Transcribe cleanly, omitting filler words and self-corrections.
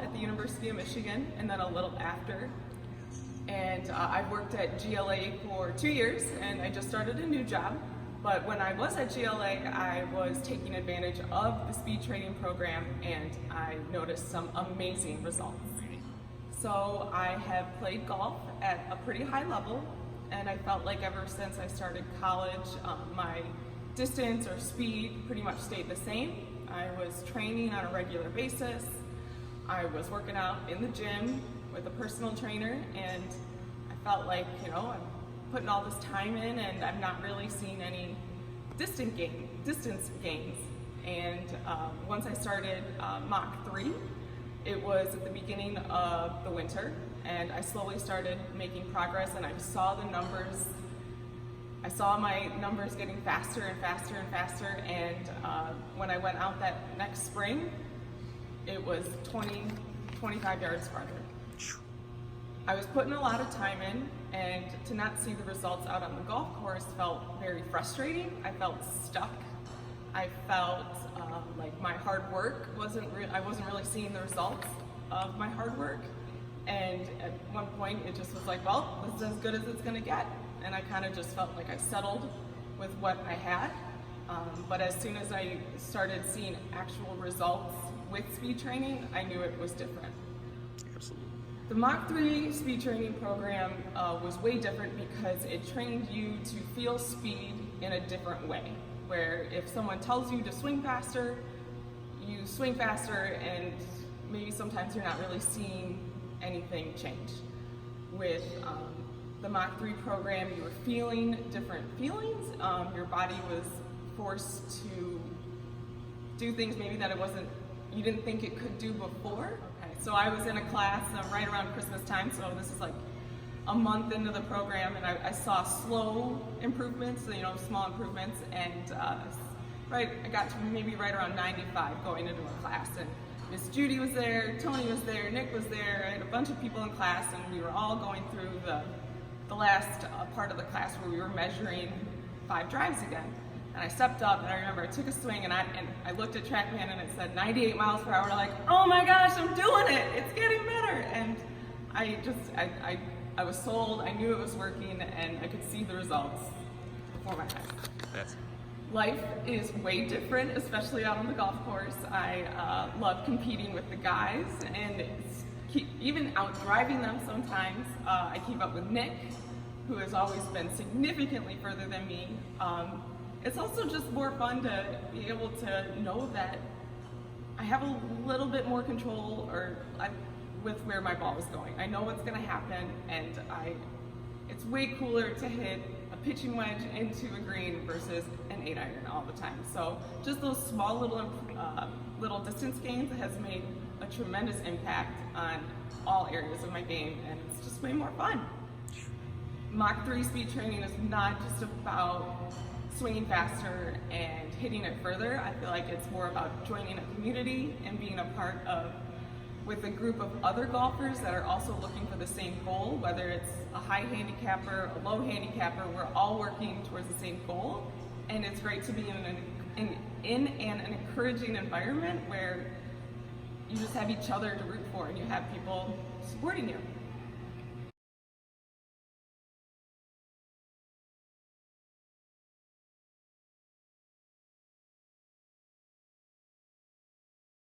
at the University of Michigan, and then a little after. And I've worked at GLA for 2 years, and I just started a new job. But when I was at GLA, I was taking advantage of the speed training program, and I noticed some amazing results. So I have played golf at a pretty high level, and I felt like ever since I started college, my distance or speed pretty much stayed the same. I was training on a regular basis. I was working out in the gym with a personal trainer, and I felt like, I'm putting all this time in and I'm not really seeing any distance gains. And once I started Mach 3, it was at the beginning of the winter, and I slowly started making progress, and I saw the numbers. I saw my numbers getting faster and faster and faster, and when I went out that next spring, it was 25 yards farther. I was putting a lot of time in, and to not see the results out on the golf course felt very frustrating. I felt stuck. I felt like my hard work I wasn't really seeing the results of my hard work. And at one point it just was like, well, this is as good as it's gonna get. And I kind of just felt like I settled with what I had. But as soon as I started seeing actual results with speed training, I knew it was different. Absolutely. The Mach 3 speed training program was way different because it trained you to feel speed in a different way. Where if someone tells you to swing faster, you swing faster, and maybe sometimes you're not really seeing anything change. With the Mach 3 program, you were feeling different feelings. Your body was forced to do things maybe that you didn't think it could do before. Okay, so I was in a class right around Christmas time, so this is like a month into the program, and I saw slow improvements, small improvements, and I got to maybe right around 95 going into a class, and Miss Judy was there, Tony was there, Nick was there. I had a bunch of people in class, and we were all going through the last part of the class where we were measuring 5 drives again. And I stepped up, and I remember I took a swing, and I looked at TrackMan, and it said 98 miles per hour. And I'm like, oh my gosh, I'm doing it! It's getting better! And I was sold. I knew it was working, and I could see the results before my eyes. Life is way different, especially out on the golf course. I love competing with the guys, and even out driving them sometimes. I keep up with Nick, who has always been significantly further than me. It's also just more fun to be able to know that I have a little bit more control with where my ball is going. I know what's going to happen, and it's way cooler to hit a pitching wedge into a green versus an 8-iron all the time. So just those small little distance gains has made a tremendous impact on all areas of my game, and it's just way more fun. Mach 3 speed training is not just about swinging faster and hitting it further. I feel like it's more about joining a community and being a part with a group of other golfers that are also looking for the same goal, whether it's a high handicapper, a low handicapper. We're all working towards the same goal, and it's great to be in an encouraging environment where you just have each other to root for, and you have people supporting you.